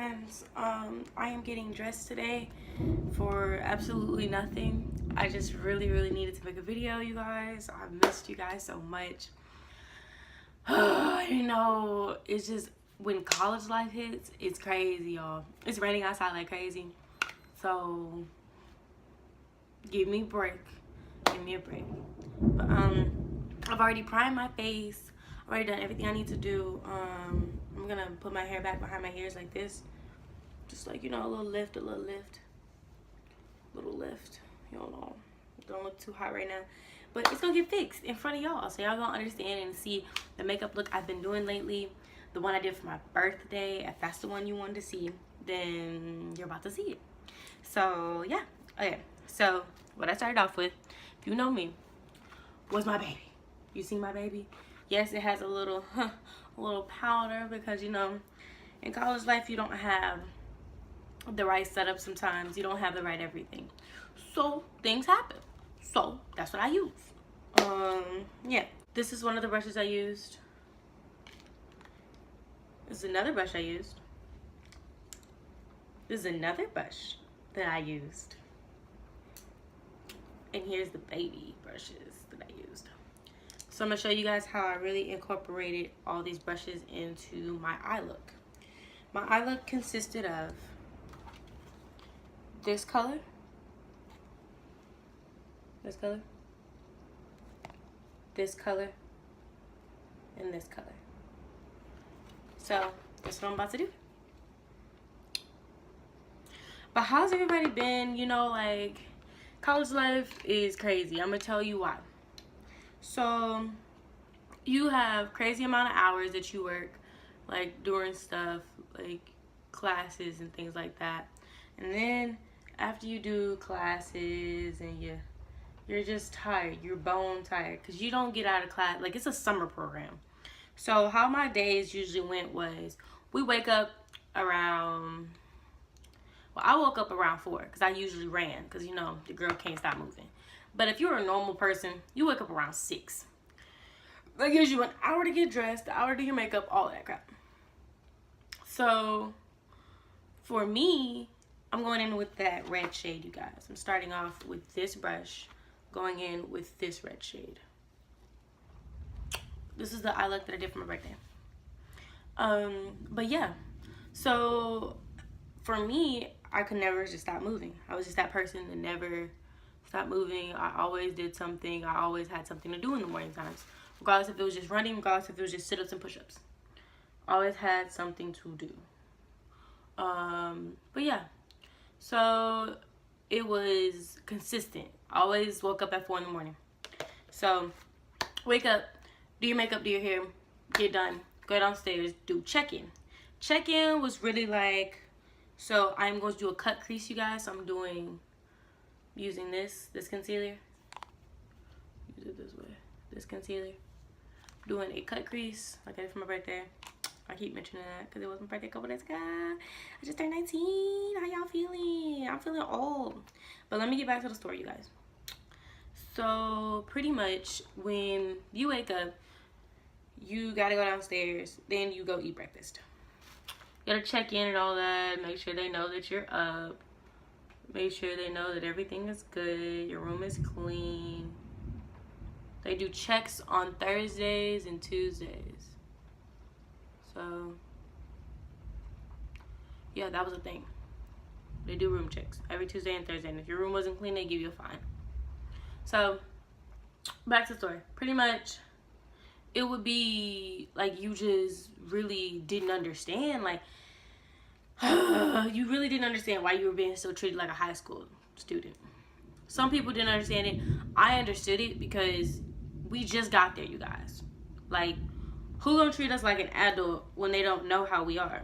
friends. I am getting dressed today for absolutely nothing. I just really needed to make a video, you guys. I missed you guys so much. You know, it's just when college life hits, it's crazy, y'all. It's raining outside like crazy. So give me a break. Give me a break. But I've already primed my face. I've already done everything I need to do. I'm gonna put my hair back behind my ears like this. Just like, you know, a little lift. You know, don't look too hot right now. But it's gonna get fixed in front of y'all. So y'all gonna understand and see the makeup look I've been doing lately. The one I did for my birthday. If that's the one you wanted to see, then you're about to see it. So yeah, okay. So what I started off with, if you know me, was my baby. You see my baby? Yes, it has a little powder because, you know, in college life you don't have the right setup sometimes. You don't have the right everything. So things happen. So that's what I use. Yeah. This is one of the brushes I used. This is another brush I used. This is another brush that I used. And here's the baby brushes that I used. So I'm going to show you guys how I really incorporated all these brushes into my eye look. My eye look consisted of this color, this color, this color, and this color. So that's what I'm about to do. But how's everybody been? You know, like, college life is crazy. I'm going to tell you why. So you have crazy amount of hours that you work, like doing stuff like classes and things like that. And then after you do classes and you're just tired, you're bone tired because you don't get out of class. Like, it's a summer program. So how my days usually went was, we wake up around, well, I woke up around 4 because I usually ran because, you know, the girl can't stop moving. But if you're a normal person, you wake up around 6. That gives you an hour to get dressed, an hour to do your makeup, all that crap. So for me, I'm going in with that red shade, you guys. I'm starting off with this brush, going in with this red shade. This is the eye look that I did for my birthday. But yeah, so for me, I could never just stop moving. I was just that person that never stopped moving. I always did something. I always had something to do in the morning times, regardless if it was just running, regardless if it was just sit-ups and push-ups. Always had something to do. But yeah, so it was consistent. I always woke up at 4 in the morning. So wake up, do your makeup, do your hair, get done, go downstairs, do check-in. Check-in was really like, so I'm going to do a cut crease, you guys. So I'm using this concealer. Use it this way. This concealer. Doing a cut crease like I did for my birthday. I keep mentioning that because it was my birthday a couple days ago. I just turned 19. How y'all feeling? I'm feeling old. But let me get back to the story, you guys. So pretty much when you wake up, you gotta go downstairs. Then you go eat breakfast. You gotta check in and all that. Make sure they know that you're up. Make sure they know that everything is good. Your room is clean. They do checks on Thursdays and Tuesdays. So, yeah, that was a thing. They do room checks every Tuesday and Thursday. And if your room wasn't clean, they give you a fine. So, back to the story. Pretty much, it would be like you just really didn't understand. Like, you really didn't understand why you were being so treated like a high school student. Some people didn't understand it. I understood it because we just got there, you guys. Like, who gonna treat us like an adult when they don't know how we are?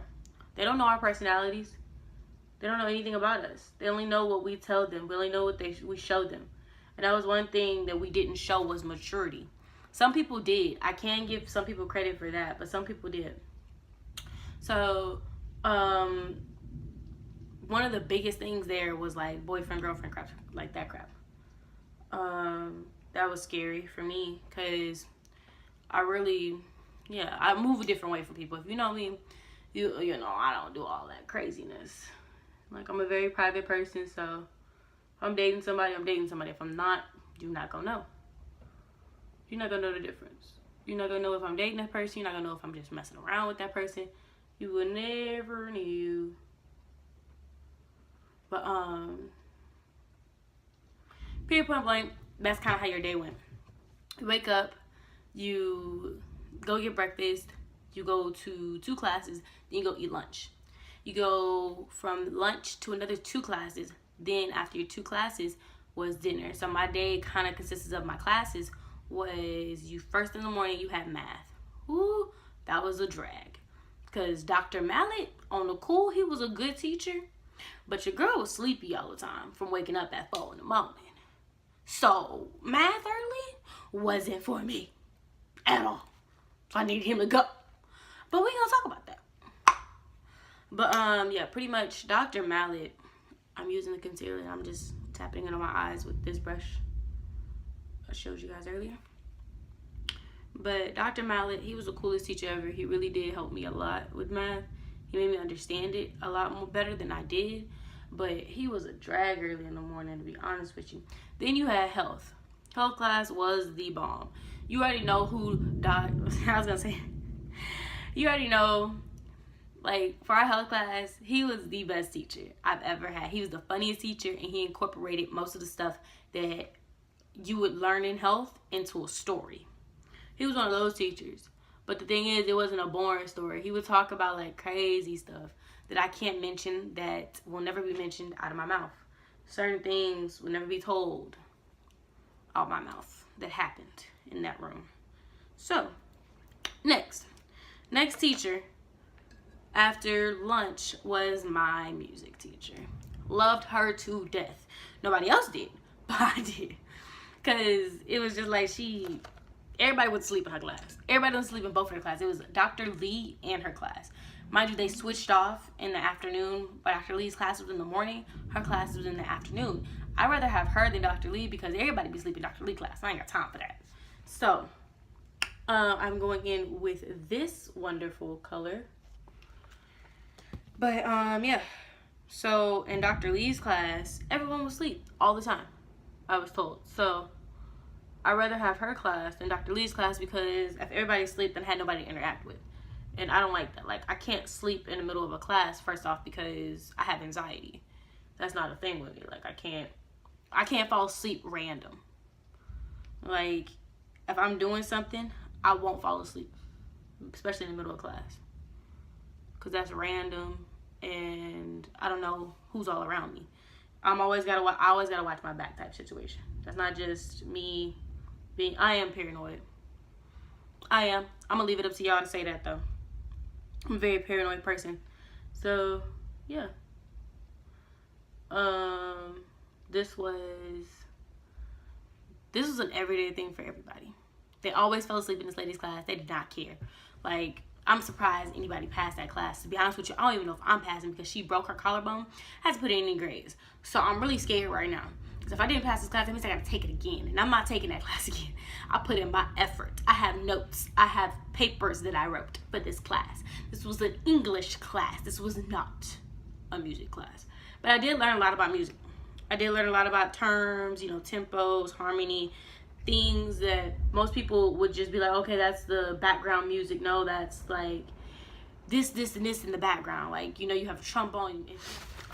They don't know our personalities. They don't know anything about us. They only know what we tell them. We only know what we show them. And that was one thing that we didn't show was maturity. Some people did. I can give some people credit for that, but some people did. So, one of the biggest things there was like boyfriend, girlfriend crap, like that crap. That was scary for me because I really, yeah, I move a different way for people. If you know me, you know, I don't do all that craziness. Like, I'm a very private person, so if I'm dating somebody, I'm dating somebody. If I'm not, you're not gonna know. You're not gonna know the difference. You're not gonna know if I'm dating that person. You're not gonna know if I'm just messing around with that person. You will never know. But period, point blank, that's kind of how your day went. You wake up, you go get breakfast, you go to 2 classes, then you go eat lunch. You go from lunch to another 2 classes, then after your 2 classes was dinner. So my day kind of consists of my classes was you first in the morning, you had math. Ooh, that was a drag. Because Dr. Mallet, on the cool, he was a good teacher, but your girl was sleepy all the time from waking up at 4 in the morning. So math early wasn't for me at all. So I needed him to go. But we ain't gonna talk about that. But yeah, pretty much Dr. Mallet, I'm using the concealer and I'm just tapping it on my eyes with this brush I showed you guys earlier. But Dr. Mallet, he was the coolest teacher ever. He really did help me a lot with math. He made me understand it a lot more better than I did. But he was a drag early in the morning, to be honest with you. Then you had health. Health class was the bomb. You already know who you already know, like, for our health class, he was the best teacher I've ever had. He was the funniest teacher, and he incorporated most of the stuff that you would learn in health into a story. He was one of those teachers. But the thing is, it wasn't a boring story. He would talk about, like, crazy stuff that I can't mention, that will never be mentioned out of my mouth. Certain things will never be told out of my mouth that happened in that room. So, next teacher after lunch was my music teacher. Loved her to death. Nobody else did, but I did. Because it was just like everybody would sleep in her class. Everybody would sleep in both of her classes. It was Dr. Lee and her class. Mind you, they switched off in the afternoon, but Dr. Lee's class was in the morning. Her class was in the afternoon. I'd rather have her than Dr. Lee because everybody be sleeping in Dr. Lee class. I ain't got time for that. So, I'm going in with this wonderful color. But, yeah. So, in Dr. Lee's class, everyone would sleep all the time, I was told. So, I'd rather have her class than Dr. Lee's class because if everybody sleep, then I had nobody to interact with. And I don't like that. Like, I can't sleep in the middle of a class, first off, because I have anxiety. That's not a thing with me. Like, I can't fall asleep random. Like, if I'm doing something, I won't fall asleep, especially in the middle of class, because that's random, and I don't know who's all around me. I always gotta watch my back type situation. That's not just me being. I am paranoid. I am. I'm gonna leave it up to y'all to say that though. I'm a very paranoid person. So yeah. This was an everyday thing for everybody. They always fell asleep in this lady's class. They did not care. Like, I'm surprised anybody passed that class. To be honest with you, I don't even know if I'm passing because she broke her collarbone. I had to put in any grades. So I'm really scared right now. Because if I didn't pass this class, that means I got to take it again. And I'm not taking that class again. I put in my effort. I have notes. I have papers that I wrote for this class. This was an English class. This was not a music class. But I did learn a lot about music. I did learn a lot about terms, you know, tempos, harmony, things that most people would just be like, okay, that's the background music. No, that's like this, and this in the background. Like, you know, you have a trombone.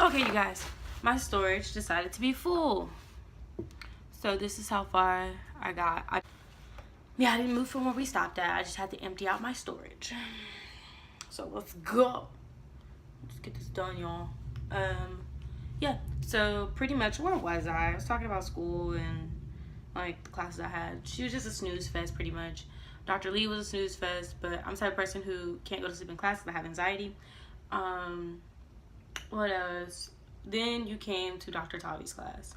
Okay, you guys, my storage decided to be full. So this is how far I got. I didn't move from where we stopped at. I just had to empty out my storage. So let's go. Let's get this done, y'all. Yeah, so pretty much, where was I? I was talking about school and like the classes I had. She was just a snooze fest pretty much. Dr. Lee was a snooze fest, but I'm the type of person who can't go to sleep in class because I have anxiety. What else? Then you came to Dr. Tavi's class.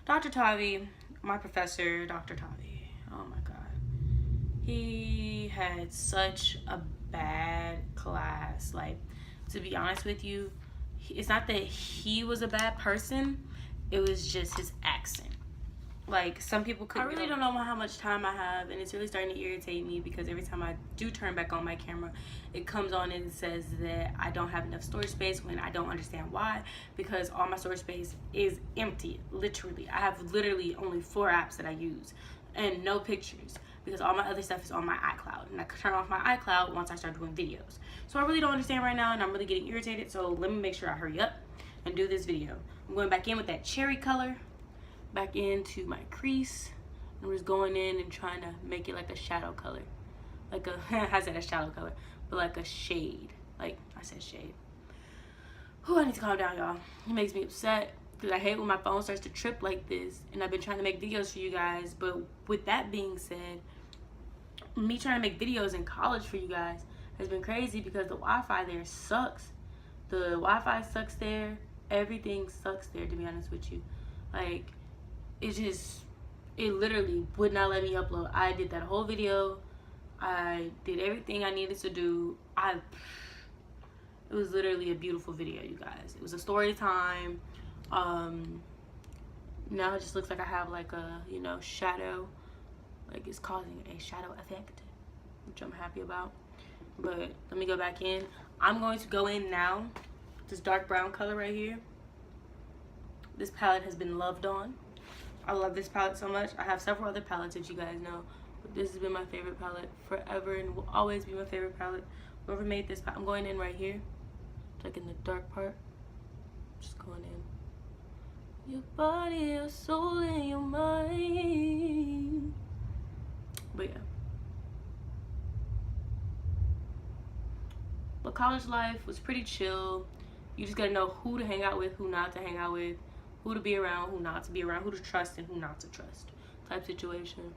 Dr. Tavi, my professor, Dr. Tavi, oh my God. He had such a bad class. Like, to be honest with you, it's not that he was a bad person, it was just his accent. Like, some people could. I really don't know how much time I have, and it's really starting to irritate me because every time I do turn back on my camera, it comes on and it says that I don't have enough storage space, when I don't understand why, because all my storage space is empty. Literally, I have literally only 4 apps that I use and no pictures, because all my other stuff is on my iCloud, and I turn off my iCloud once I start doing videos. So I really don't understand right now, and I'm really getting irritated. So let me make sure I hurry up and do this video. I'm going back in with that cherry color, back into my crease. I'm just going in and trying to make it like a shadow color, like a I said a shadow color, but like a shade. Like I said shade. Whew, I need to calm down, y'all. It makes me upset because I hate when my phone starts to trip like this, and I've been trying to make videos for you guys. But with that being said, me trying to make videos in college for you guys has been crazy because the Wi-Fi there sucks. The Wi-Fi sucks there. Everything sucks there, to be honest with you. Like, it literally would not let me upload. I did that whole video. I did everything I needed to do. It was literally a beautiful video, you guys. It was a story time. Now it just looks like I have like a, you know, shadow. Like it's causing a shadow effect, which I'm happy about. But let me go back in. I'm going to go in now. This dark brown color right here. This palette has been loved on. I love this palette so much. I have several other palettes, if you guys know, but this has been my favorite palette forever and will always be my favorite palette. Whoever made this palette, I'm going in right here, like in the dark part. Just going in. Your body, your soul, and your mind. But yeah. But college life was pretty chill. You just gotta know who to hang out with, who not to hang out with, who to be around, who not to be around, who to trust and who not to trust, type situation.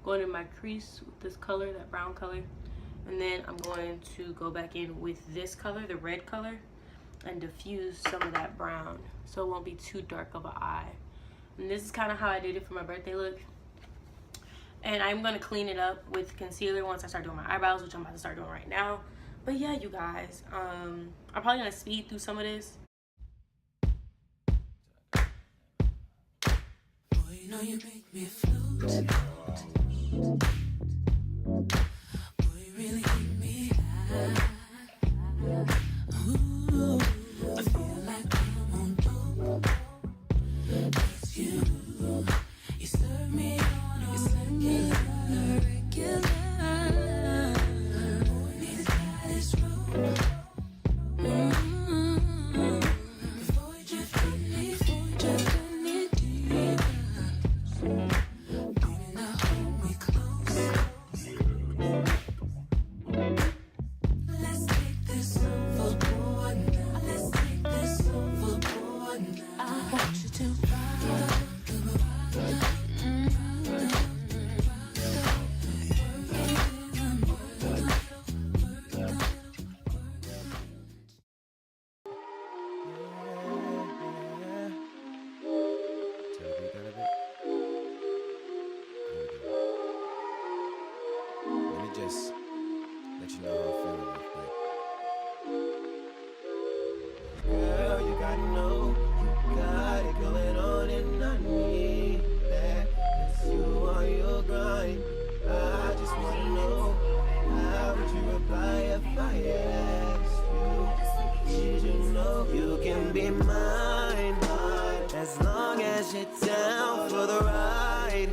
Going in my crease with this color, that brown color, and then I'm going to go back in with this color, the red color, and diffuse some of that brown so it won't be too dark of an eye. And this is kind of how I did it for my birthday look. And I'm going to clean it up with concealer once I start doing my eyebrows, which I'm about to start doing right now. But yeah, you guys, I'm probably going to speed through some of this. Boy, you know you make me float. Boy, you really make me high. Ooh, I feel like I'm on dope. It's you. You serve me on a regular. Boy, need to try this road. Before we drift in deeper. Baby, now hold me close. Let's take this overboard now. Let's take this overboard now. I want you to ride. Just let you know how I feel real quick. Girl, you gotta know, you got it going on and I need that. Cause you on your grind. I just wanna know, how would you reply if I asked you? Did you know you can be mine? As long as you're down for the ride.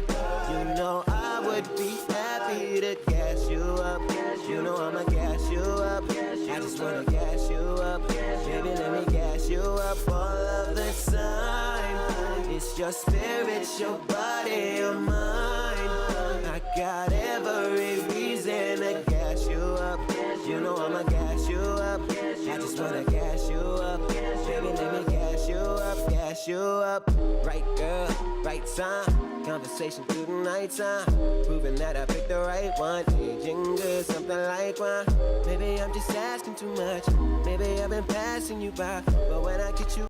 You know I would be happy to gas you up. You know I'ma gas you up. I just wanna gas you up. Baby, let me gas you up all of the time. It's your spirit, your body, your mind. I got every reason to gas you up. You know I'ma gas you up. I just wanna gas you up. Baby, let me gas you up, gas you up. Right girl, right time. Conversation through the night time, proving that I picked the right one. Aging good, something like wine. Maybe I'm just asking too much. Maybe I've been passing you by, but when I get you